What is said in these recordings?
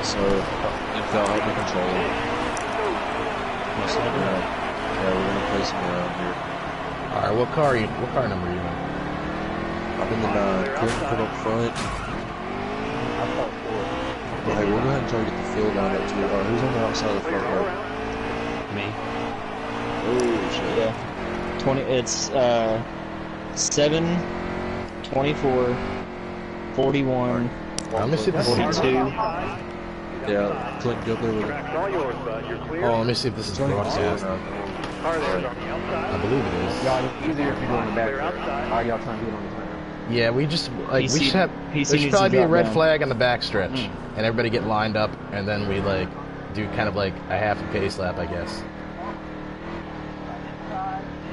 So, if they'll help me control it. Yeah, we're gonna place them around here. Alright, what car number are you in? I'm in the 9. Clinton put up front. Well, hey, we'll go ahead and try to get the field line up too. Alright, who's on the outside of the front row? Me. Oh, shit. Yeah. 20, it's 7, 24, 41, Let me see if this is 42. Yeah, Clinton, go up there with it. Oh, let me see if this is broadcast. I believe it is. Y'all, it's easier if you're doing the back. Are y'all trying to do it on the front? Yeah, we just like PC we should have. There should needs probably to be a drop red down. flag on the back stretch, and everybody get lined up, and then we like do kind of like a half a pace lap, I guess.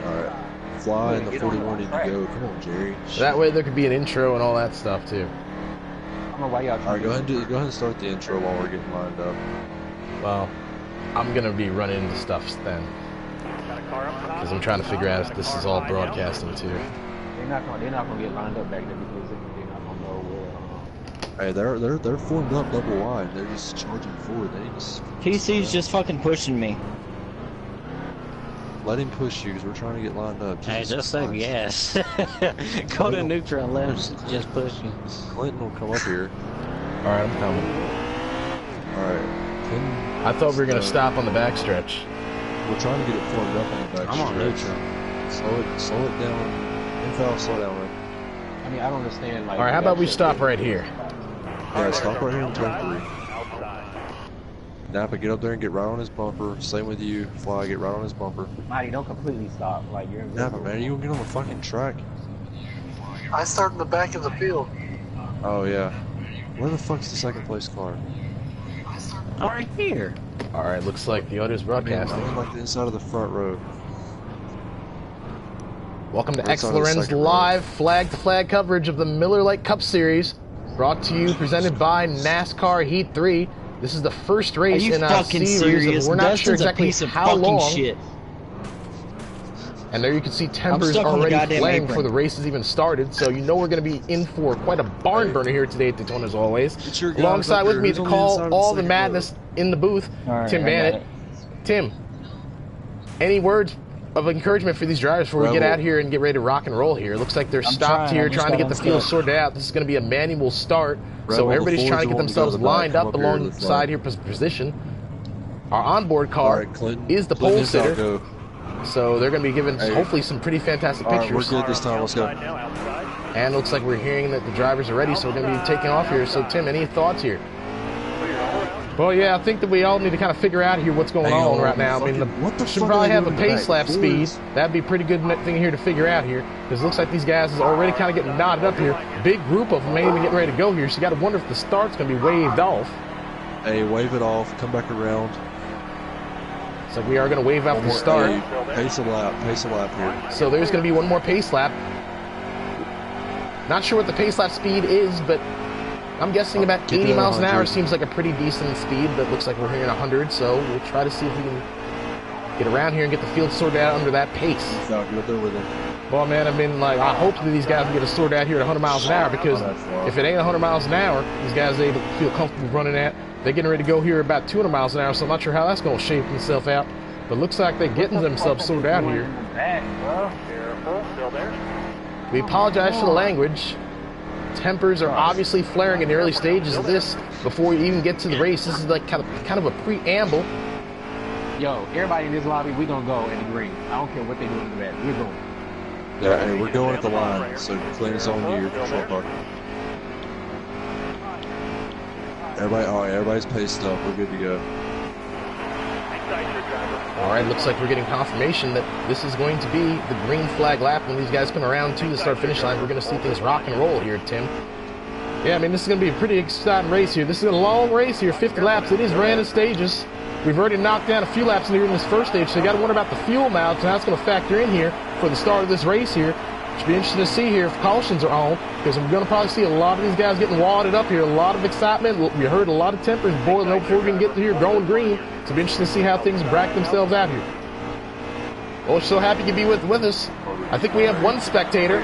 Alright. Fly and the 41 need to go. Come on, Jerry. So that way there could be an intro and all that stuff too. I don't know why y'all Alright, trying go ahead and start the intro while we're getting lined up. Well, I'm gonna be running into stuff then, because I'm trying to figure out if this is all broadcasting too. They're not gonna get lined up back there because they're not gonna know where. Hey, they're formed up double wide. They're just charging forward. They need to PC's just fucking pushing me. let him push you because we're trying to get lined up. Hey, Jesus just say Christ. yes. Go to neutral and let him just push you. Clinton will come up here. Alright, I'm coming. Alright. I thought we were gonna stop on the back stretch. We're trying to get it formed up on the back I'm on stretch. neutral. Slow it down. Infoul, slow down, right? I mean, I don't understand. Like, Alright, how about we stop right here? Yeah, stop right here in turn 3. Napa, get up there and get right on his bumper. Same with you. Fly, get right on his bumper. Marty, don't completely stop. Like you're. Napa, man, you gonna get on the fucking track? I start in the back of the field. Oh, yeah. Where the fuck's the second place car? All right, here. Alright, looks like the other's I'm broadcasting. in like the inside of the front row. Welcome to Right X side of the Lorenz second row. live flag-to-flag coverage of the Miller Lite Cup Series, brought to you, presented by Nascar Heat 3. This is the first Are race you in our fucking series, serious? and we're not sure Dustin's exactly a piece of how fucking long. shit. And there you can see tempers stuck on the already goddamn flaring apron. before the race has even started, so you know we're going to be in for quite a barn burner here today at Daytona as always. Get your guys Alongside up with there. me Who's to on the inside call of the all the second madness in the booth, Alright, Tim I got Bannett. it. Tim, any words of encouragement for these drivers before we get Rebel. out here and get ready to rock and roll here? Looks like they're I'm stopped trying, here I just trying to got get the field unstuck. sorted out. This is going to be a manual start, so Rebel, the everybody's trying to Fords get want to go to themselves the back. lined Come up up here to the alongside front. here position. Our onboard car Alright, Clinton. is the Clinton, pole sitter, go. so they're going to be giving Hey. hopefully some pretty fantastic Alright, we're pictures. good this time. Let's go. And looks like we're hearing that the drivers are ready, so we're going to be taking off here. So, Tim, any thoughts here? Well, yeah, I think that we all need to kind of figure out here what's going Hang on on, right now. I mean, what the should fuck probably are they have a doing in the pace back? lap speed. Fords? That'd be a pretty good thing here to figure out here, because it looks like these guys is already kind of getting knotted up here. Big group of them ain't even getting ready to go here, so you got to wonder if the start's going to be waved off. Hey, wave it off. Come back around. So we are going to wave out One the more- start. hey, pace a lap here. So there's going to be one more pace lap. Not sure what the pace lap speed is, but I'm guessing about Keep it 80 at miles an hour 100. seems like a pretty decent speed, but looks like we're hearing 100, so we'll try to see if we can get around here and get the field sorted out under that pace. Now, get up there with him. Well, man, I mean, like, I hope that these guys can get it sorted out here at 100 miles an hour, because if it ain't 100 miles an hour, these guys are able to feel comfortable running at. They're getting ready to go here about 200 miles an hour, so I'm not sure how that's going to shape itself out. But looks like they're getting themselves sorted out here. We apologize for the language. Tempers are obviously flaring in the early stages of this before you even get to the race. This is like kind of a preamble. Yo, everybody in this lobby, we gonna go in the green. I don't care what they do in the back. We're going. Yeah, hey, we're going at the line, so Clinton's on you, your control car. Everybody's paced up. We're good to go. All right, looks like we're getting confirmation that this is going to be the green flag lap when these guys come around to the start-finish line. We're going to see things rock and roll here, Tim. Yeah, I mean, this is going to be a pretty exciting race here. This is a long race here, 50 laps. It is ran in stages. We've already knocked down a few laps here in this first stage, so you got to wonder about the fuel mileage and how it's going to factor in here for the start of this race here. Should be interesting to see here if cautions are on, because we're going to probably see a lot of these guys getting wadded up here. A lot of excitement. We heard a lot of tempers boiling up before we can get to here going green. So it'll be interesting to see how things bracket themselves out here. Well, we're so happy you can be with us. I think we have one spectator.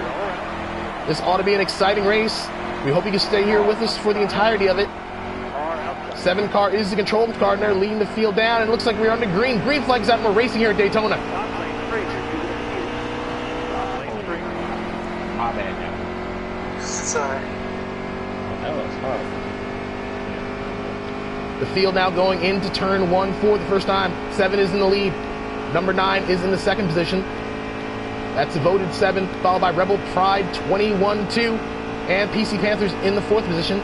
This ought to be an exciting race. We hope you can stay here with us for the entirety of it. 7 car is the controlled car, and they're leading the field down. And it looks like we're under green. Green flag's out, and we're racing here at Daytona. My bad now. Sorry. That was hard. The field now going into turn 1 for the first time. 7 is in the lead. Number 9 is in the second position. That's voted 7, followed by Rebel Pride 21-2, and PC Panthers in the 4th position.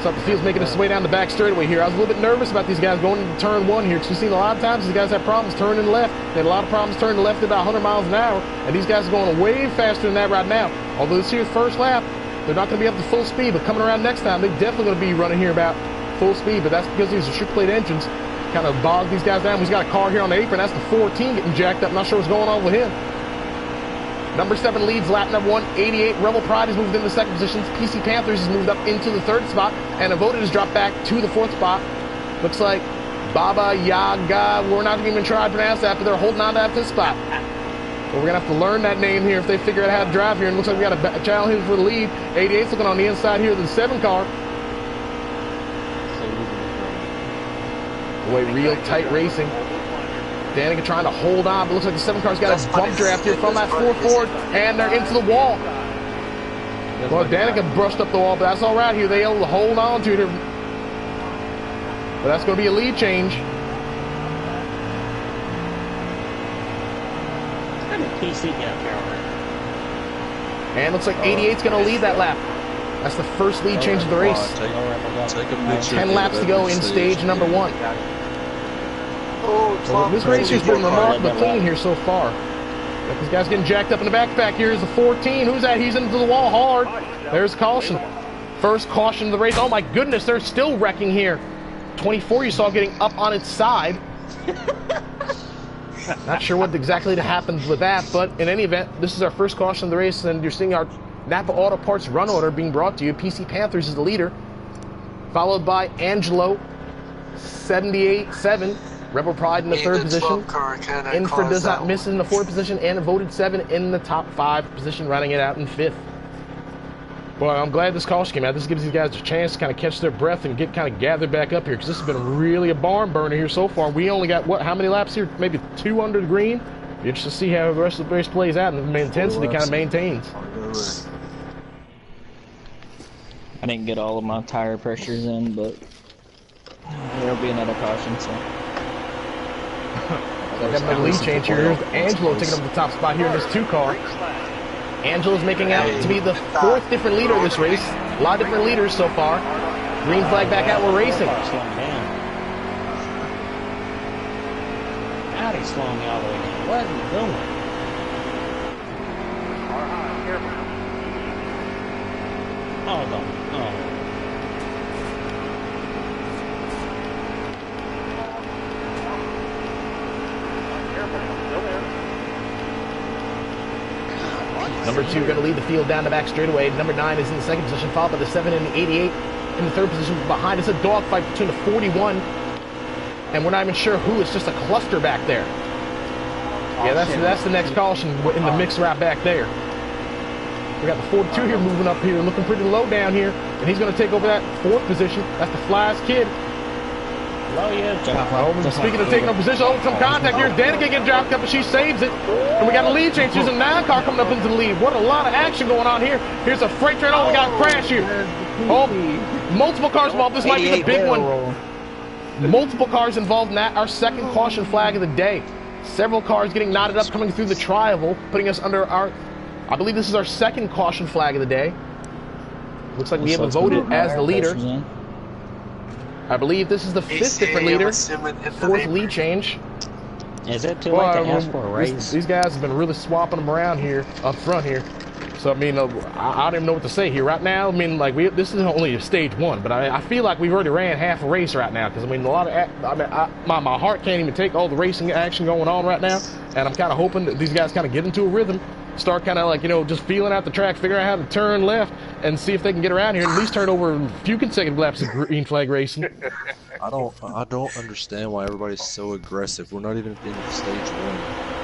So the field's making its way down the back straightaway here. I was a little bit nervous about these guys going into turn 1 here, because we've seen a lot of times these guys have problems turning left. They had a lot of problems turning left at about 100 miles an hour, and these guys are going way faster than that right now. Although this here's first lap, they're not going to be up to full speed, but coming around next time, they're definitely going to be running here about full speed, but that's because these are strict plate engines. Kind of bogs these guys down. He's got a car here on the apron. That's the 14 getting jacked up. Not sure what's going on with him. Number 7 leads lap number 1. 88. Rebel Pride has moved into the second positions. PC Panthers has moved up into the 3rd spot. And Avoted has dropped back to the 4th spot. Looks like Baba Yaga. We're not even trying to pronounce that, but they're holding on to that 5th spot. Well, we're going to have to learn that name here if they figure out how to drive here. And looks like we got a challenge here for the lead. 88's looking on the inside here of the 7 car. Boy, real tight racing. Danica trying to hold on, but looks like the 7 car's got a bump draft here from that 4 Ford, and they're into the wall. Well, Danica brushed up the wall, but that's all right here. They able to hold on to it here. But that's going to be a lead change. How did PC get up here? And looks like 88's going to lead that lap. That's the first lead change of the race. Take a picture. 10 laps to go in stage number 1. Well, this race has been remarkably clean here so far. But this guy's getting jacked up in the backpack. Here's the 14. Who's that? He's into the wall hard. There's caution. First caution of the race. Oh my goodness, they're still wrecking here. 24 you saw getting up on its side. Not sure what exactly happened with that, but in any event, this is our first caution of the race, and you're seeing our Napa Auto Parts run order being brought to you. PC Panthers is the leader, followed by Angelo, 78-7. Rebel Pride in the 3rd position. Infra does not miss in the 4th position, and voted 7 in the top 5 position, running it out in 5th. Well, I'm glad this caution came out. This gives these guys a chance to kind of catch their breath and get kind of gathered back up here, because this has been really a barn burner here so far. We only got, how many laps here? Maybe 2 under the green. You're just to see how the rest of the race plays out, and the intensity kind of maintains. I didn't get all of my tire pressures in, but there'll be another caution, so. Got another lead change here. Here's Angelo taking up the top spot here in this 2 car. Angelo's making out to be the 4th different leader of this race. A lot of different leaders so far. Green flag back out, we're racing. How'd he slow me all the way down? What are you doing? Oh, don't. Oh. Number 2 going to lead the field down the back straightaway. Number 9 is in the 2nd position, followed by the 7 and the 88 in the 3rd position. Behind is a dogfight between the 41, and we're not even sure who. It's just a cluster back there. Yeah, that's the next caution in the mix right back there. We got the 42 here moving up here, looking pretty low down here, and he's going to take over that 4th position. That's the Fly's kid. Speaking of taking up position, some contact here. Danica getting dropped up, but she saves it. And we got a lead change. There's a Nascar coming up into the lead. What a lot of action going on here. Here's a freight train. Oh, we got a crash here. Oh, multiple cars involved. This might be the big one. Multiple cars involved in that. Our 2nd caution flag of the day. Several cars getting knotted up coming through the tri-oval, putting us under our, I believe this is our 2nd caution flag of the day. Looks like we have voted as the leader. I believe this is the 5th different leader, 4th lead change. Is it too late to ask for a raise? These guys have been really swapping them around here, up front here. So, I mean, I don't even know what to say here. Right now, I mean, like, this is only stage 1, but I feel like we've already ran half a race right now, because, I mean, a lot of, my heart can't even take all the racing action going on right now, and I'm kind of hoping that these guys kind of get into a rhythm, start kind of like, you know, just feeling out the track, figure out how to turn left, and see if they can get around here and at least turn over a few consecutive laps of green flag racing. I don't understand why everybody's so aggressive. We're not even in stage 1.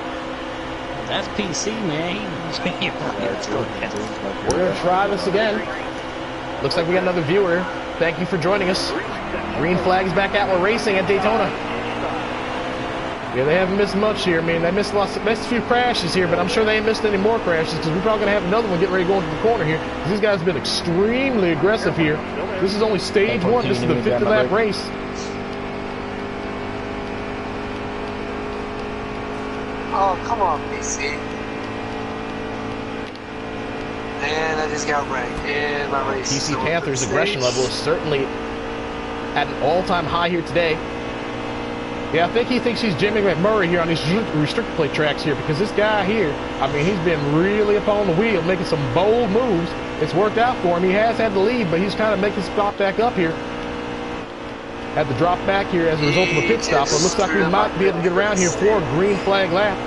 That's PC, man. We're going to try this again. Looks like we got another viewer. Thank you for joining us. Green flag is back out. We're racing at Daytona. Yeah, they haven't missed much here. I mean, they missed a few crashes here, but I'm sure they ain't missed any more crashes because we're probably going to have another one getting ready to go into the corner here. These guys have been extremely aggressive here. This is only stage one. This is the 50 lap race. Oh, come on, PC. And I just got wrecked. And my race. PC Panther's aggression level is certainly at an all-time high here today. Yeah, I think he thinks he's Jimmy McMurray here on these restrictor plate tracks here because this guy here, I mean, he's been really up on the wheel, making some bold moves. It's worked out for him. He has had the lead, but he's kind of making spot back up here. Had to drop back here as a result of a pit stop. But it looks like we might be able to get around here for a green flag lap.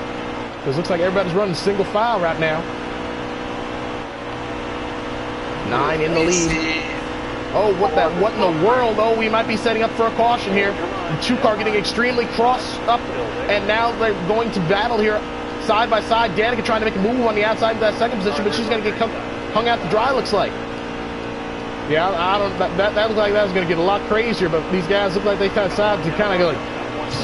Because it looks like everybody's running single file right now. 9 in the lead. Oh, what in the world? Oh, we might be setting up for a caution here. The 2-car getting extremely crossed up, and now they're going to battle here side by side. Danica trying to make a move on the outside of that second position, but she's going to get hung out to dry, looks like. Yeah, I don't. That looked like that was going to get a lot crazier, but these guys look like they decided to kind of like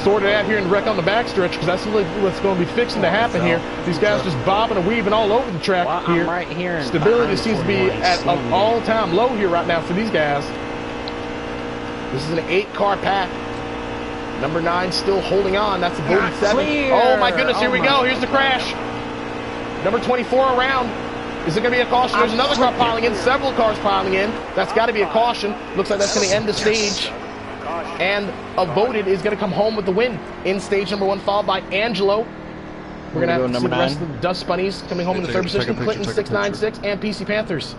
sort it out here and wreck on the backstretch because that's really what's going to be fixing to happen here. These guys just bobbing and weaving all over the track here. I'm right here. Stability seems to be at an all-time low here right now for these guys. This is an 8-car pack. Number 9 still holding on. That's a voted 7. Clear. Oh my goodness, here we go. Here's the crash. Number 24 around. Is it going to be a caution? There's another car piling in. Several cars piling in. That's got to be a caution. Looks like that's going to end the stage. And a voted is going to come home with the win in stage number 1, followed by Angelo. We're going to have to see the rest of the Dust Bunnies coming home in the third position. Clinton 696 and PC Panthers.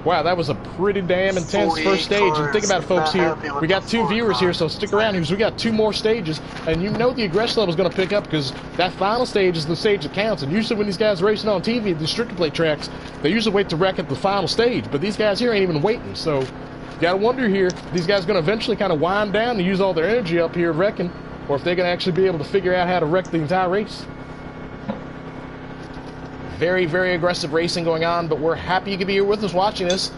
Wow, that was a pretty damn intense first stage. And think about it, folks, here. We got 2 viewers here, so stick around here because we got 2 more stages. And you know the aggression level is going to pick up because that final stage is the stage that counts. And usually when these guys are racing on TV at the restrictor plate tracks, they usually wait to wreck at the final stage. But these guys here ain't even waiting. So you got to wonder here, these guys are going to eventually kind of wind down and use all their energy up here wrecking, or if they're going to actually be able to figure out how to wreck the entire race. Very, very aggressive racing going on, but we're happy you could be here with us watching this.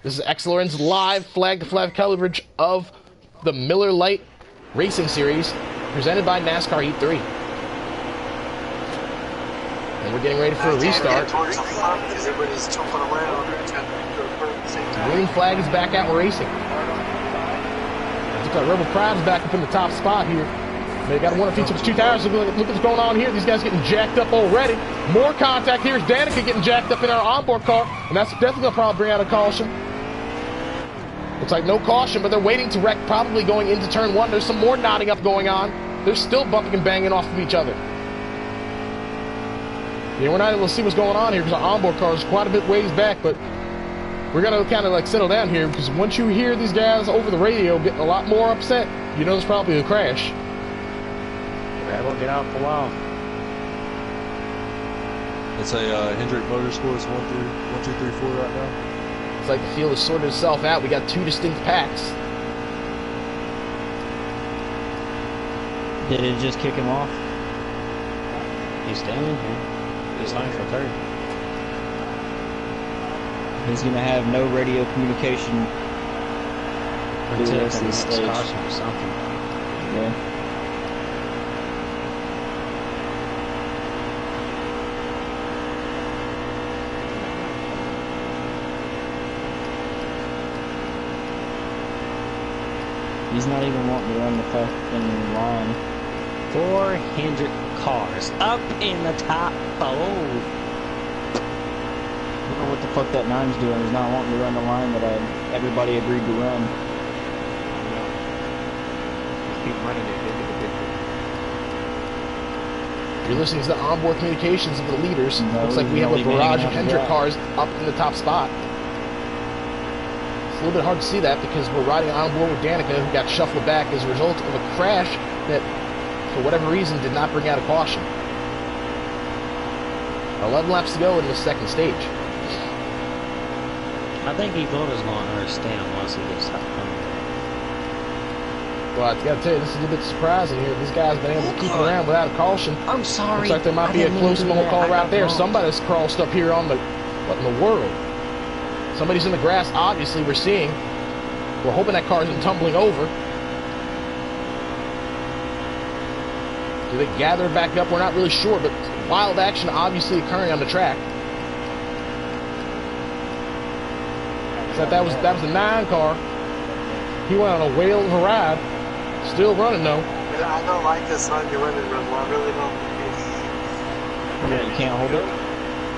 This is XLRN's live flag-to-flag coverage of the Miller Lite Racing Series, presented by Nascar Heat 3. And we're getting ready for a restart. The green flag is back out, we're racing. Looks like Rebel Pride is back up in the top spot here. They got one of each of the 2 tires. Look what's going on here. These guys getting jacked up already. More contact. Here's Danica getting jacked up in our onboard car, and that's definitely going to probably bring out a caution. Looks like no caution, but they're waiting to wreck, probably going into turn 1. There's some more knotting up going on. They're still bumping and banging off of each other. Yeah, we're not able to see what's going on here because our onboard car is quite a bit ways back, but we're going to kind of like settle down here because once you hear these guys over the radio getting a lot more upset, you know there's probably a crash. That'll get out for a while. It's a Hendrick Motorsports 1, 2, 3, 4 right now. It's like the field has sorted itself out. We got 2 distinct packs. Did it just kick him off? He's standing here. He's line for 3rd. He's gonna have no radio communication Until the it's rest of the stage. caution or something. Yeah. He's not even wanting to run the fucking line. 400 cars up in the top 4. I don't know what the fuck that 9's doing. He's not wanting to run the line that everybody agreed to run. Keep running it. You're listening to the onboard communications of the leaders. No, Looks like we have a he's been barrage hanging of out Hendrick the cars up in the top spot. It's a little bit hard to see that because we're riding on board with Danica, who got shuffled back as a result of a crash that, for whatever reason, did not bring out a caution. 11 laps to go in the second stage. I think Evona's going to understand once he gets up. Well, I got to tell you, this is a bit surprising here. This guy's been able to keep it around without a caution. I'm sorry. Looks like there might be a close moment call right there. Somebody's crossed up here on the... What in the world? Somebody's in the grass, obviously, we're seeing. We're hoping that car isn't tumbling over. Do they gather back up? We're not really sure, but wild action obviously occurring on the track. Except that was the 9 car. He went on a whale of a ride. Still running though. I don't like this on your women run. I really don't. Yeah, you can't hold it.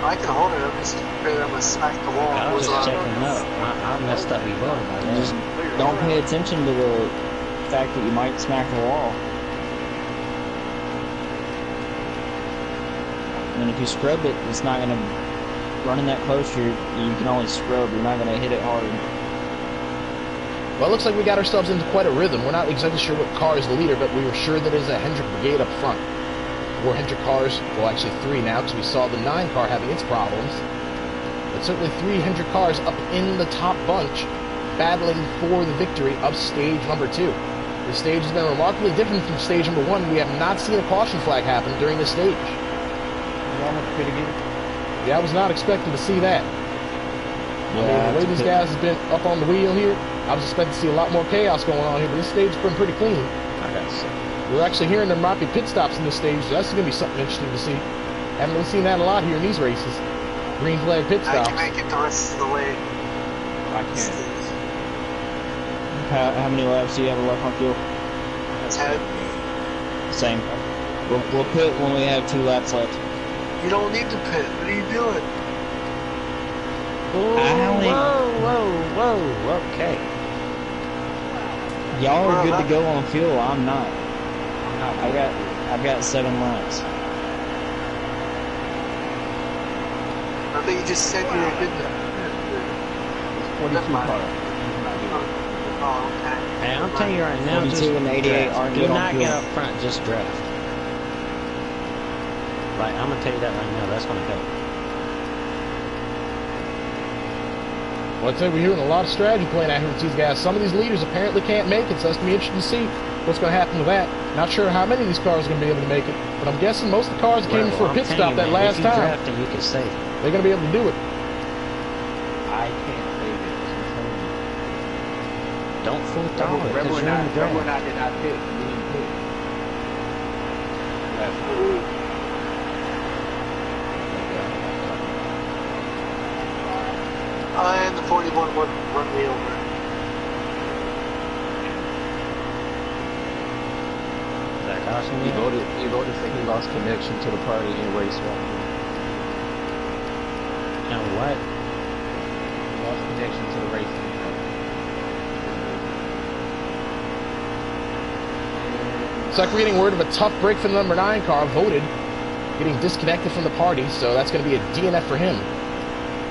I can hold it. I'm just afraid I'm gonna smack the wall. I was just checking up. I messed up your vote by that. Just don't pay attention to the fact that you might smack the wall. And if you scrub it, it's not gonna running that close. You can only scrub. You're not gonna hit it hard. Well, it looks like we got ourselves into quite a rhythm. We're not exactly sure what car is the leader, but we were sure that it's a Hendrick brigade up front. 4 Hendrick cars, well actually 3 now, because we saw the 9 car having its problems. But certainly 3 Hendrick cars up in the top bunch, battling for the victory of stage number 2. The stage has been remarkably different from stage number 1. We have not seen a caution flag happen during this stage. Yeah, I was not expecting to see that. I mean, the way these guys have been up on the wheel here, I was expecting to see a lot more chaos going on here, but this stage has been pretty clean. We're actually hearing there might be pit stops in this stage, so that's going to be something interesting to see. Haven't really seen that a lot here in these races. Green flag pit stops. I can make it the rest of the way. I can't. How many laps do you have left on fuel? 10. Same. We'll pit when we have 2 laps left. You don't need to pit. What are you doing? Whoa, okay. Y'all are good to go on fuel. I'm not. I've got 7 laps. I think you just said you were good to. 42 car. Oh, okay. Hey, I'm telling you right now, 42 just and 88 draft. aren't Do good on not fuel. get up front, just draft. Like, I'm gonna tell you that right now, that's gonna help. Well, I'd say we're hearing a lot of strategy playing out here with these guys. Some of these leaders apparently can't make it, so that's going to be interesting to see what's going to happen with that. Not sure how many of these cars are going to be able to make it, but I'm guessing most of the cars that came in for a pit stop that last time, Drafting, you can save it. they're going to be able to do it. I can't save it. I'm telling you. Don't full throttle it, Rebel because and you're in the Rebel and draft. I did not pit. We didn't pit. Last time. And the 41 would run me over. Is that caution He you? voted saying he lost connection to the party in race 1. And what? He lost connection to the race. It's like we're getting word of a tough break for the number 9 car, voted, getting disconnected from the party, so that's going to be a DNF for him.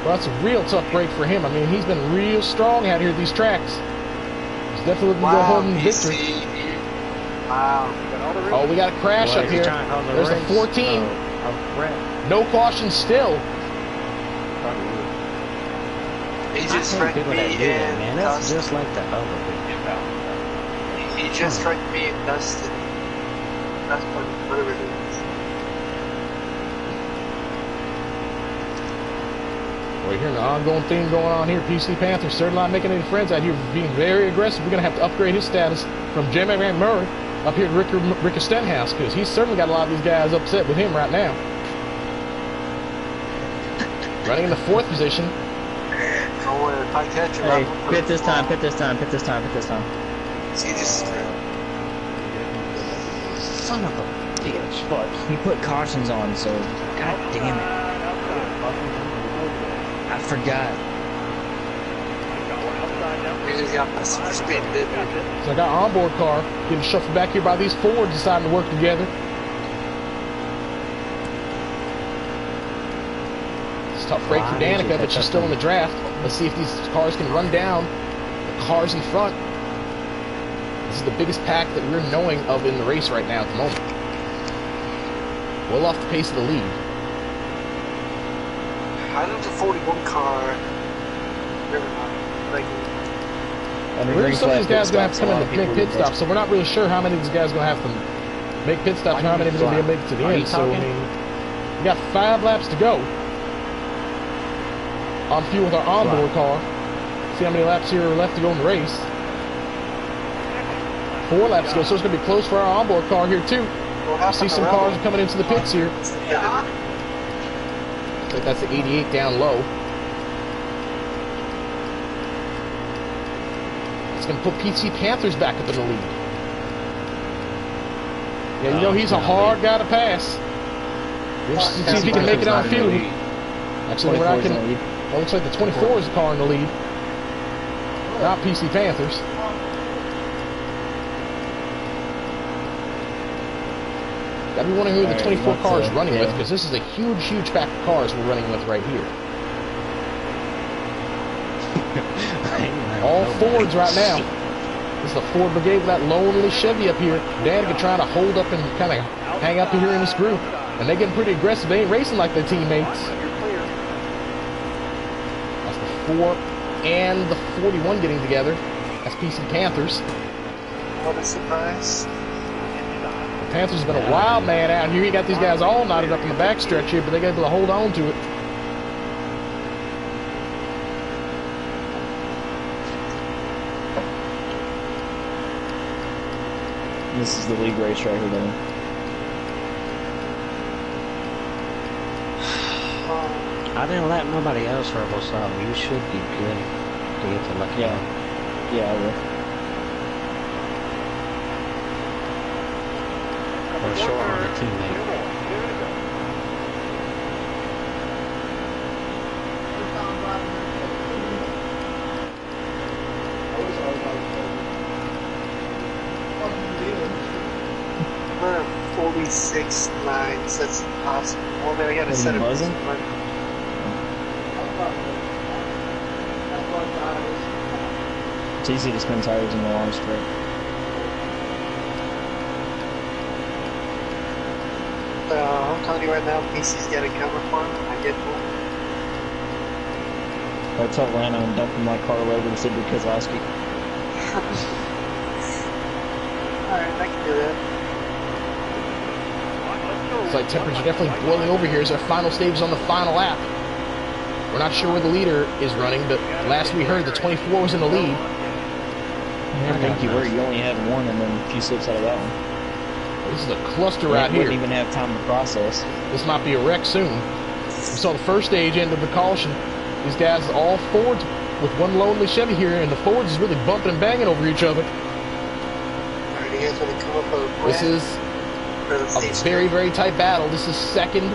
Well, that's a real tough break for him. I mean, he's been real strong out here at these tracks. He's definitely looking to go home in victory. Wow. Oh, we got a crash Well, up he's here. trying to cause a There's a race. 14. Oh, crap. No caution still. He I just hate wrecked people me that do that, man. and That's Dustin. just like the other people. He just wrecked me and Dustin. That's whatever it is. We're hearing an ongoing theme going on here. PC Panther's certainly not making any friends out here, being very aggressive. We're going to have to upgrade his status from J.M. Murray up here to Ricker Stenhouse, because he's certainly got a lot of these guys upset with him right now. Running in the 4th position. Oh, if I catch him, Hey, I'm pit this time, pit this time, pit this time, pit this time. See, just Son of a bitch. But he put cautions on, so god damn it. I forgot. we just got my super speed, didn't we? So I got an onboard car getting shuffled back here by these Fords deciding to work together. It's a tough break for Danica, but she's still in the draft. Let's see if these cars can run down the cars in front. This is the biggest pack that we're knowing of in the race right now at the moment. Well off the pace of the lead. How did the 41 car like Really, some of these guys are going to have to come in to make pit stops, so we're not really sure how many of these guys are going to have to make pit stops and how many of them are going to be able to make it to the end. So, I mean, we got 5 laps to go. on fuel with our onboard car. See how many laps here are left to go in the race. 4 laps to go, so it's going to be close for our onboard car here too. I see some cars coming into the pits here. I think that's the 88 down low. It's going to put PC Panthers back up in the lead. Yeah, you know he's a hard guy to pass. Let's see if he can make it on field. Actually, we're not gonna, well, looks like the 24 is the car in the lead. Not PC Panthers. Gotta be wondering who the 24 car is running with, because this is a huge, huge pack of cars we're running with right here. All Fords right now. This is the Ford Brigade with that lonely Chevy up here. Danica trying to hold up and kind of hang up here in this group. And they're getting pretty aggressive. They ain't racing like their teammates. That's the 4 and the 41 getting together. That's PC Panthers. What a surprise. The Panthers have been a wild man out here. You got these guys all knotted up in the backstretch here, but they got able to hold on to it. This is the league racetrack we're doing. I didn't let nobody else turbo, so you should be good to get to lucky. Yeah. Yeah, I will. Or short on the teammate. We're at 46.9, so that's impossible. Well, then I gotta set it. Buzzing? It's easy to spin tires in the long straight. I'm telling you right now, PC's got a cover for him. I get one. I tell Lana I'm dumping my car over to Sidney Kozlowski. Alright, I can do that. It's like temperature definitely boiling over here as our final stage is on the final lap. We're not sure where the leader is running, but last we heard, the 24 was in the lead. I think you were. You only had one and then a few slips out of that one. This is a cluster right here. Wouldn't even have time to process. This might be a wreck soon. We saw the first stage end of the caution. These guys all Fords with one lonely Chevy here, and the Fords is really bumping and banging over each other. Alright, you guys want to come up with a plan? This is a very, very tight battle. This is 2nd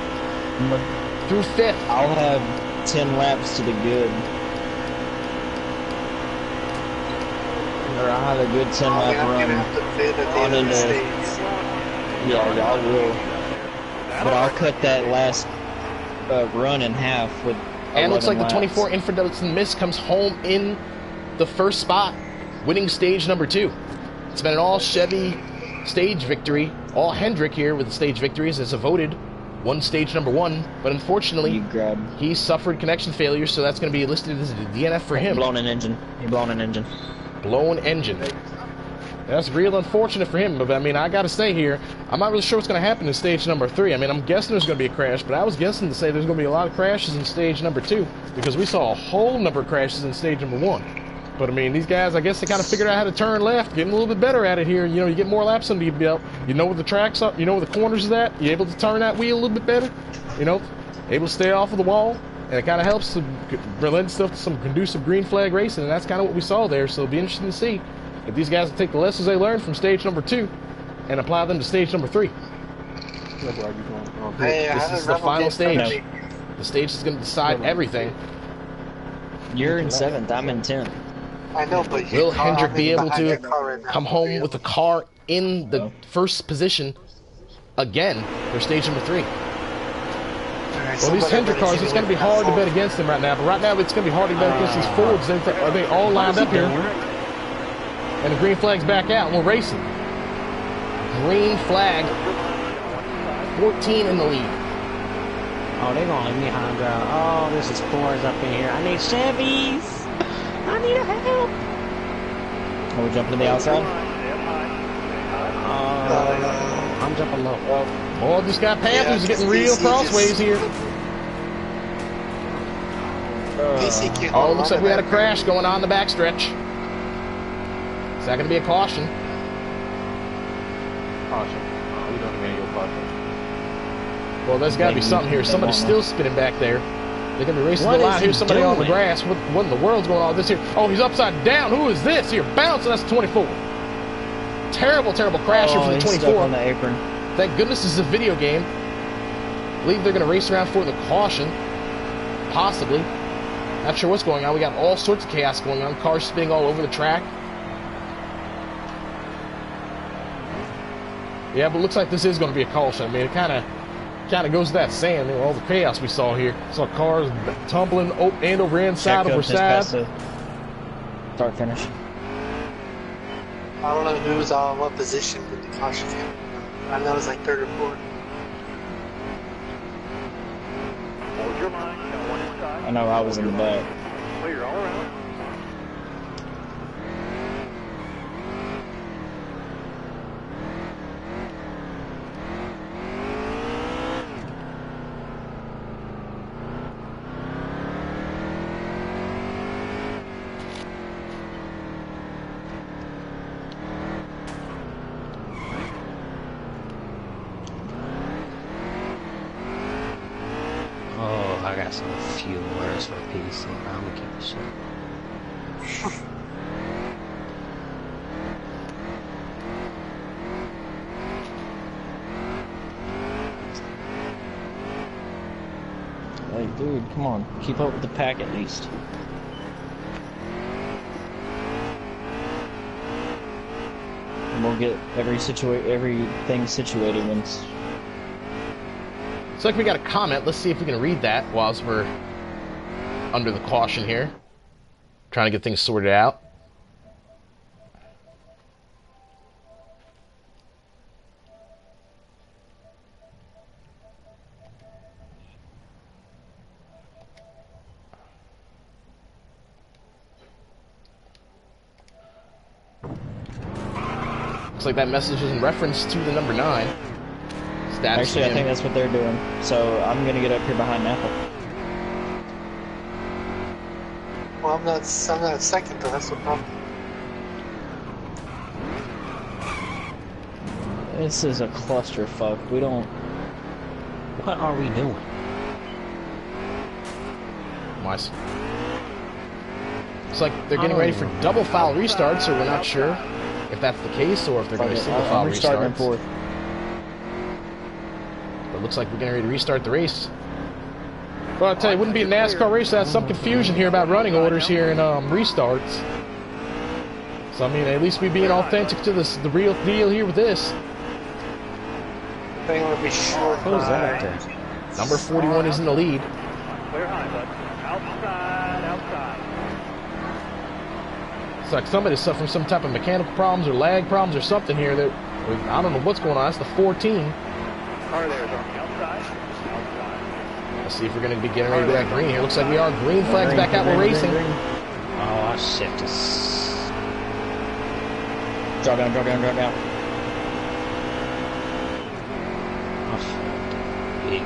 through 5th. I'll have 10 laps to the good. Or I'll have a good 10 lap I'm run gonna have to fit at the on end of the into. stage. Yeah, I will. But I'll cut that last run in half with. And it looks like the laps. 24 Infideliton Mist comes home in the first spot, winning stage number 2. It's been an all Chevy stage victory. All Hendrick here with the stage victories as a voted won stage number 1, but unfortunately he suffered connection failure, so that's going to be listed as a DNF for him. Blown an engine. He blown an engine. Blown engine. That's real unfortunate for him, but I mean, I gotta say here, I'm not really sure what's gonna happen in stage number 3. I mean, I'm guessing there's gonna be a crash, but I was guessing to say there's gonna be a lot of crashes in stage number 2, because we saw a whole number of crashes in stage number 1. But I mean, these guys, I guess they kind of figured out how to turn left, getting a little bit better at it here. You know, you get more laps under your belt, you know where the track's up, you know where the corners is at, you're able to turn that wheel a little bit better, you know, able to stay off of the wall, and it kind of helps to lend stuff to some conducive green flag racing, and that's kind of what we saw there, so it'll be interesting to see if these guys will take the lessons they learned from stage number 2 and apply them to stage number 3. Hey, This is the final stage. The stage is going to decide everything. You're in 7th. I'm in 10th. I know, but Will Hendrick be able to right come home with the car in the first position again for stage number 3? Well, these Hendrick cars, it's going to be hard to bet against them right now, but right now it's going to be hard to bet against these Fords. Are they all lined up here? And the green flag's back out, and we're racing. Green flag, 14 in the lead. Oh, they're gonna leave me high and dry. Oh, this is Fords up in here. I need Chevys. I need help. Are we jumping to the outside? I'm jumping low. Boy, this guy Panthers is getting real crossways here. Oh, it looks like we had a crash going on in the backstretch. Is that going to be a caution? Caution. We don't manual caution. Well, there's got to be something here. Somebody's still spinning back there. They're going to be racing the line. Here's somebody on the grass. What in the world's going on with this here? Oh, he's upside down. Who is this here? Bouncing. That's 24. Terrible, terrible crasher for the 24. On the apron. Thank goodness this is a video game. I believe they're going to race around for the caution. Possibly. Not sure what's going on. We got all sorts of chaos going on. Cars spinning all over the track. Yeah, but it looks like this is going to be a caution. I mean, it kind of goes without saying, all the chaos we saw here. Saw cars tumbling end over end, side over side. Start finish. I don't know who's on what position with the caution came. I know it was like third or fourth. I know I was in the back. Clear all around. Oh, I got some few words for PC. I'm gonna keep it short. Like, dude, come on. Keep up with the pack at least. And we'll get everything situated once. Looks like we got a comment. Let's see if we can read that whilst we're under the caution here. Trying to get things sorted out. Looks like that message is in reference to the number 9. Actually, I think that's what they're doing. So I'm gonna get up here behind Apple. Well, I'm not second though. That's the problem. This is a clusterfuck. We don't. What are we doing? Nice. Looks like they're getting ready for double file restarts, so we're not sure if that's the case or if they're going to single file restarts. But it looks like we're getting ready to restart the race. Well, I'll tell you, it wouldn't be a NASCAR race without some confusion here about running orders here and restarts. So, I mean, at least we being authentic to the real deal here with this. I think I'm gonna be short. Who's that up there? Number 41 is in the lead. Clear high, bud. Outside, outside. It's like somebody's suffering some type of mechanical problems or lag problems or something here that, I don't know what's going on. That's the 14. Car there is on the outside. Outside. Let's see if we're going to be getting ready to go that green here. Looks like we are. Green flags back out. We're racing. Oh, I shifted. Drop down, drop down, drop down. I fucked big.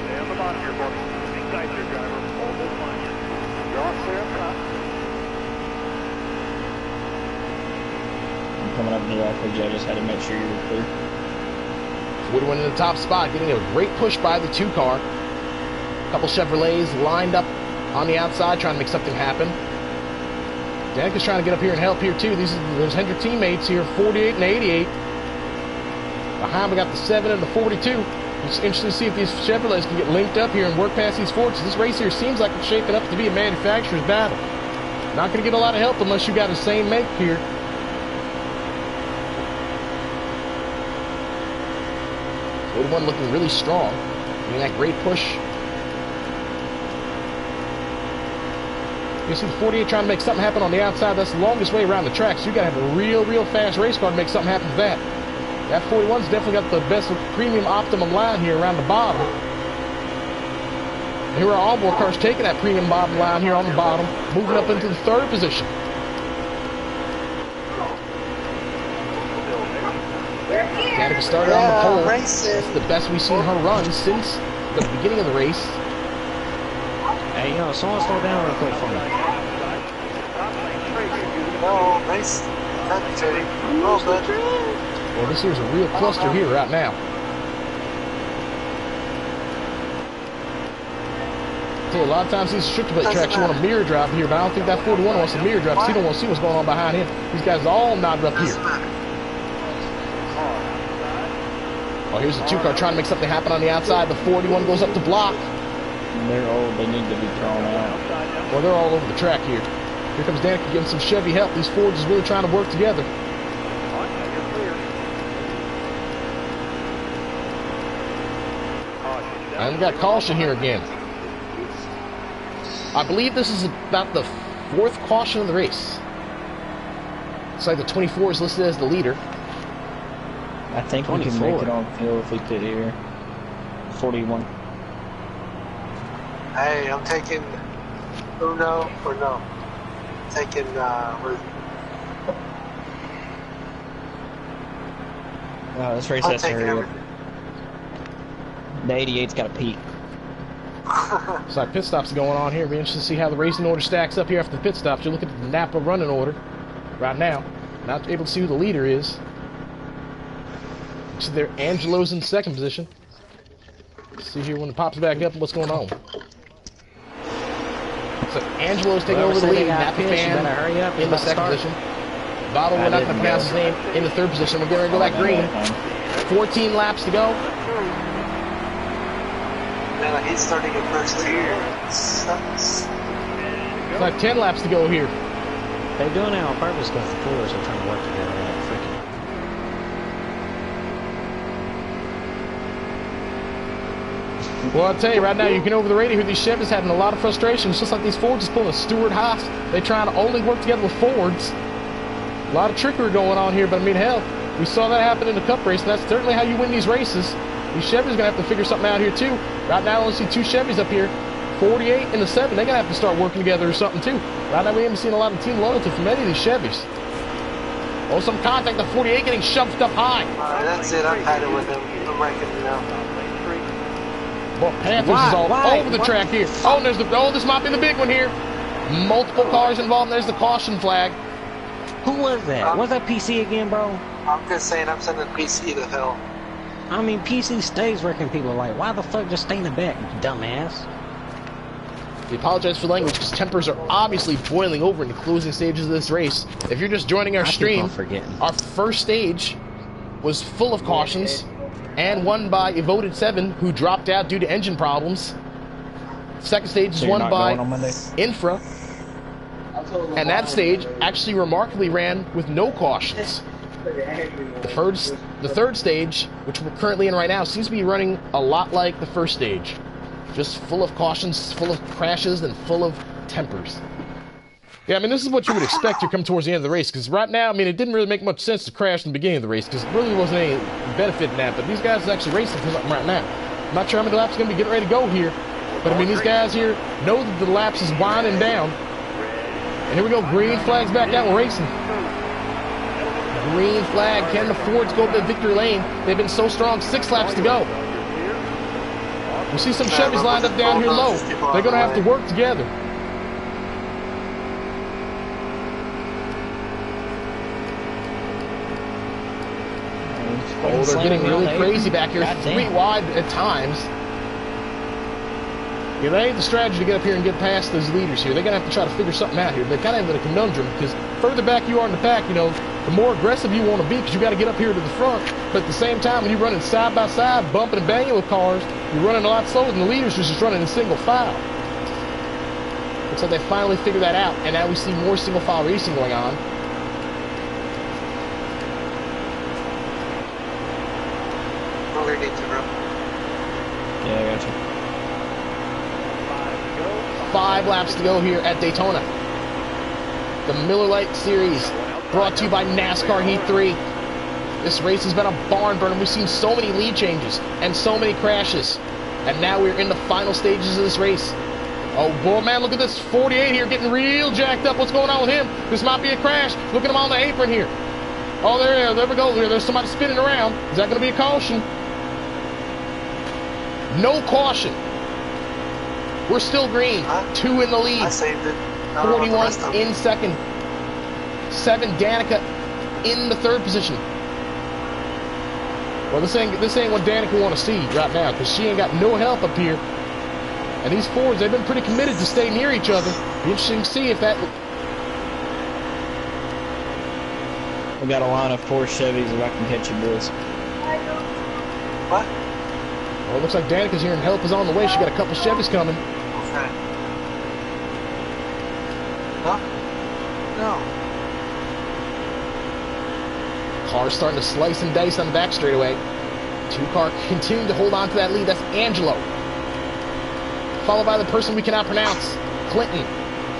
Stay on the bottom here, boys. Inside your driver. Hold this line. You're all clear up top. I'm coming up to that page. I just had to make sure you were clear. Would win in the top spot, getting a great push by the 2 car. A couple Chevrolets lined up on the outside, trying to make something happen. Danica's trying to get up here and help here too. There's Hendrick teammates here, 48 and 88. Behind we got the 7 and the 42. It's interesting to see if these Chevrolets can get linked up here and work past these Fords. This race here seems like it's shaping up to be a manufacturer's battle. Not going to get a lot of help unless you got the same make here. One looking really strong. Getting that great push. You see the 48 trying to make something happen on the outside. That's the longest way around the track. So you got to have a real fast race car to make something happen with that. That 41's definitely got the best premium optimum line here around the bottom. And here are all more cars taking that premium bottom line here on the bottom, moving up into the 3rd position. Danica started on the pole. racing. It's the best we've seen her run since the beginning of the race. Hey, yo, someone slow down real quick for me. No, race. Not dirty. Oh, good. Well, this here's a real cluster here right now. Tell you, a lot of times these restrictor plate tracks you want a mirror drive here, but I don't think that 41 wants a mirror drive because he don't want to see what's going on behind him. These guys all knotted up here. Oh, here's the 2-car trying to make something happen on the outside. The 41 goes up to block. They're old. They need to be thrown out. Well, they're all over the track here. Here comes Danica getting some Chevy help. These Fords is really trying to work together. And we got caution here again. I believe this is about the 4th caution of the race. It's like the 24 is listed as the leader. I think we can make it on field if we could here. 41. Hey, I'm taking Uno or no. Taking Oh, this race I'm has to taking hurry up. everything. The 88's got a peak. It's like pit stops going on here. Be interested to see how the racing order stacks up here after the pit stops. You look at the Napa running order right now. Not able to see who the leader is. See there, Angelo's in 2nd position. Let's see here when it pops back up what's going on. So Angelo's taking over the lead. Napa fan in the 2nd position. Bottle, we're not going to pronounce his name, in the 3rd position. We're going to go back green. 14 laps to go. Man, he's starting at first here. Sucks. It's like 10 laps to go here. They're doing it on purpose because the Fords are trying to work together like freaking. Well, I'll tell you right now, you can over the radio hear these Chevys having a lot of frustration. It's just like these Fords is pulling a Stewart Haas. They're trying to only work together with Fords. A lot of trickery going on here, but I mean, hell, we saw that happen in the Cup race, and that's certainly how you win these races. These Chevys are going to have to figure something out here, too. Right now, I only see 2 Chevys up here. 48 and the 7, they're going to have to start working together or something, too. Right now, we haven't seen a lot of team loyalty from any of these Chevys. Oh, some contact, the 48 getting shoved up high. Alright, that's it. I'm tied with him. I'm ranking it now. Well, Panthers is all over the track here. Oh, and there's the, oh, this might be the big one here. Multiple cars involved, and there's the caution flag. Who was that? Was that PC again, bro? I'm just saying I'm sending PC to hell. I mean, PC stays wrecking people. Like, why the fuck just stay in the back, you dumbass? We apologize for language because tempers are obviously boiling over in the closing stages of this race. If you're just joining our stream, our first stage was full of cautions and won by a voted 7 who dropped out due to engine problems. Second stage is won by Infra. And that stage actually remarkably ran with no cautions. The third stage, which we're currently in right now, seems to be running a lot like the first stage. Just full of cautions, full of crashes, and full of tempers. Yeah, I mean, this is what you would expect to come towards the end of the race, because right now, I mean, it didn't really make much sense to crash in the beginning of the race, because there really wasn't any benefit in that, but these guys are actually racing for something right now. I'm not sure how many laps are going to be getting ready to go here, but I mean, these guys here know that the laps is winding down. And here we go, green flag's back out, we're racing. Green flag, can the Fords go up the victory lane? They've been so strong, 6 laps to go. We see some Chevys lined up down here low. They're going to have to work together. Oh, they're getting really crazy back here. 3 wide at times. Yeah, that ain't the strategy to get up here and get past those leaders here. They're going to have to try to figure something out here. They're kind of in a conundrum because further back you are in the pack, you know, the more aggressive you want to be because you got to get up here to the front. But at the same time, when you're running side by side, bumping and banging with cars, you're running a lot slower than the leaders who's just running in single file. Looks like they finally figured that out, and now we see more single file racing going on. Underneath the room. Yeah, I got you. 5 laps to go here at Daytona. The Miller Lite Series, brought to you by NASCAR Heat 3. This race has been a barn burner. We've seen so many lead changes and so many crashes. And now we're in the final stages of this race. Oh, boy, man, look at this 48 here getting real jacked up. What's going on with him? This might be a crash. Look at him on the apron here. Oh, there we go. There's somebody spinning around. Is that going to be a caution? No caution. We're still green. 2 in the lead. I saved it. I don't know about the rest 41 of them. in second. 7 Danica in the third position. Well, this ain't what Danica want to see right now, because she ain't got no help up here. And these Fords, they've been pretty committed to stay near each other. Be interesting to see if that... We got a line of 4 Chevys if I can catch you, boys. What? Well, it looks like Danica's here and help is on the way. She got a couple Chevys coming. Okay. No? No. Car's starting to slice and dice on the back straightaway. 2 car continuing to hold on to that lead. That's Angelo. Followed by the person we cannot pronounce, Clinton,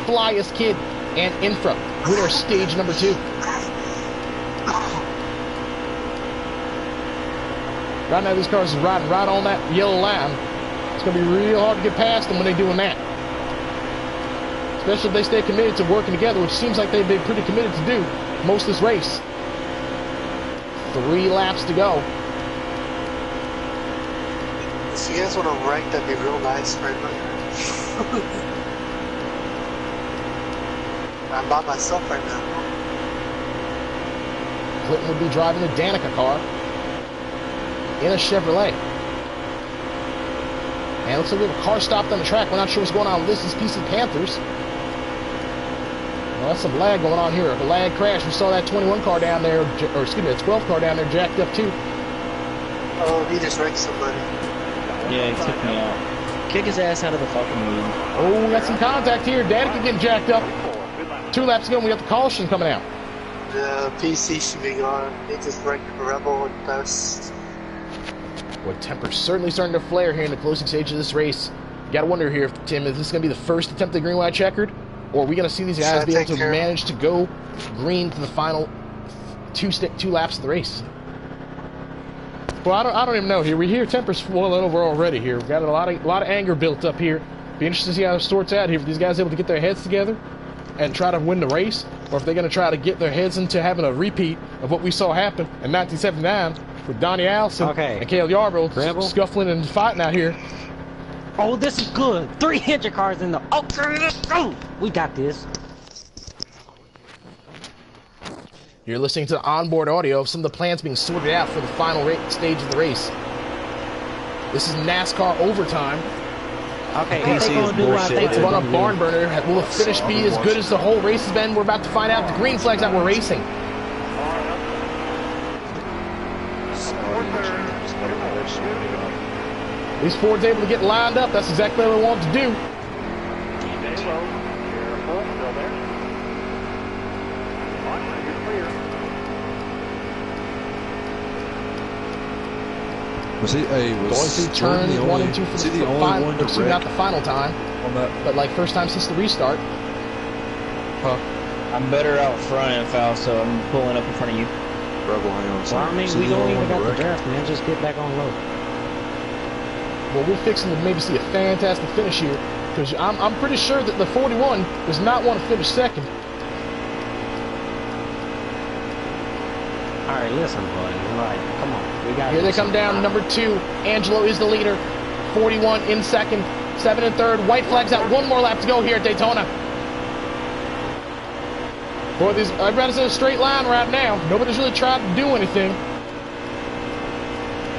Flyest Kid, and Infra. Winner of stage number 2. Right now, these cars are riding right on that yellow line. It's going to be real hard to get past them when they're doing that. Especially if they stay committed to working together, which seems like they've been pretty committed to do most of this race. 3 laps to go. If you guys want to rank, that'd be real nice right now. I'm by myself right now. Clinton would be driving the Danica car in a Chevrolet. And it looks like we have a car stopped on the track. We're not sure what's going on with this. This is PC Panthers. Well, that's some lag going on here. A lag crash. We saw that 21 car down there, or excuse me, that 12 car down there jacked up too. Oh, he just wrecked somebody. Yeah, he took me out. Kick his ass out of the fucking lead. Oh, we got some contact here. Danica getting jacked up. 2 laps ago, we got the caution coming out. The PC should be gone. He just wrecked the Rebel and Dust. Well, temper's certainly starting to flare here in the closing stage of this race. You gotta wonder here, Tim, is this gonna be the first attempt at green-white checkered? Or are we going to see these guys be able to manage to go green to the final 2 laps of the race? Well, I don't even know here. We hear Temper's boiling over already here. We've got a lot of anger built up here. Be interested to see how it sorts out here. If these guys are able to get their heads together and try to win the race, or if they're going to try to get their heads into having a repeat of what we saw happen in 1979 with Donnie Allison and Cale Yarborough scuffling and fighting out here. Oh, this is good. 300 cars in the... Oh, let's go. We got this. You're listening to the onboard audio of some of the plans being sorted out for the final stage of the race. This is NASCAR overtime. Okay, what they gonna do? Let's run a barn burner. Will the finish be as good as the whole race has been? We're about to find out. The green flags that we're racing. These Fords able to get lined up. That's exactly what we want to do. Was he? Was going through turns 1 and 2 for the final? Not the final time, but like first time since the restart. Huh? I'm better out front, and foul, so I'm pulling up in front of you. Rebel, hang on a second. Well, I mean, we don't even got the draft, man. Just get back on low. Well, we're fixing to maybe see a fantastic finish here, because I'm pretty sure that the 41 does not want to finish second. All right, listen, buddy. All right, come on. We got Here they come down, number 2. Angelo is the leader. 41 in second. 7 in third. White flags out. 1 more lap to go here at Daytona. Boy, everybody's in a straight line right now. Nobody's really tried to do anything.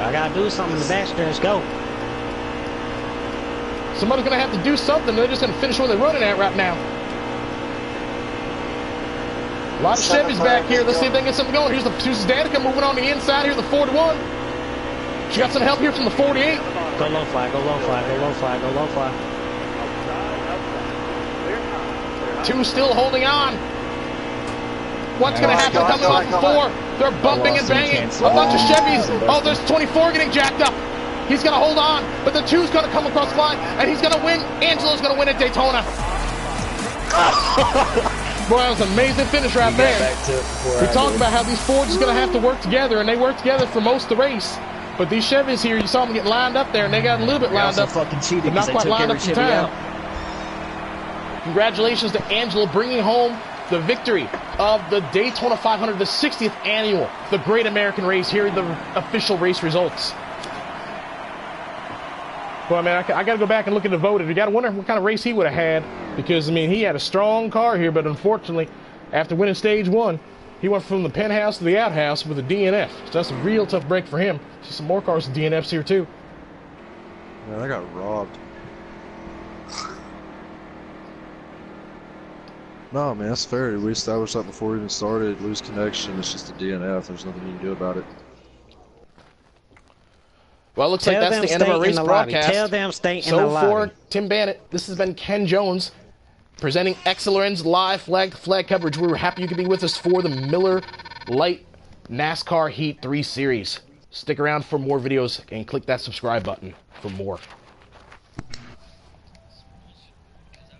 I got to do something in the backstretch. Go. Somebody's going to have to do something. They're just going to finish where they're running at right now. A lot of Chevys back here. Let's see if they can get something going. Here's Danica moving on the inside. Here's the 41. She got some help here from the 48. Go low flag, go low flag, go low flag, go low flag. 2 still holding on. What's going to happen coming off the 4? They're bumping and banging. A bunch of Chevys. Oh, there's 24 getting jacked up. He's going to hold on, but the 2's going to come across the line, and he's going to win. Angelo's going to win at Daytona. Boy, that was an amazing finish right there. We talked about how these Fords are going to have to work together, and they work together for most of the race. But these Chevys here, you saw them get lined up there, and they got a little bit lined up, but not quite lined up in time. Congratulations to Angelo bringing home the victory of the Daytona 500, the 60th annual, the Great American Race. Here are the official race results. Well, I mean, I got to go back and look at the vote. You got to wonder what kind of race he would have had, because, I mean, he had a strong car here, but unfortunately, after winning stage 1, he went from the penthouse to the outhouse with a DNF. So that's a real tough break for him. See some more cars with DNFs here, too. Yeah, I got robbed. No, man, that's fair. We established that before we even started. Lose connection. It's just a DNF. There's nothing you can do about it. Well, it looks like that's the end of our race broadcast. Tell them stay in the lobby. So for Tim Bannett, this has been Ken Jones presenting Excellence live flag coverage. We were happy you could be with us for the Miller Lite NASCAR Heat 3 Series. Stick around for more videos and click that subscribe button for more.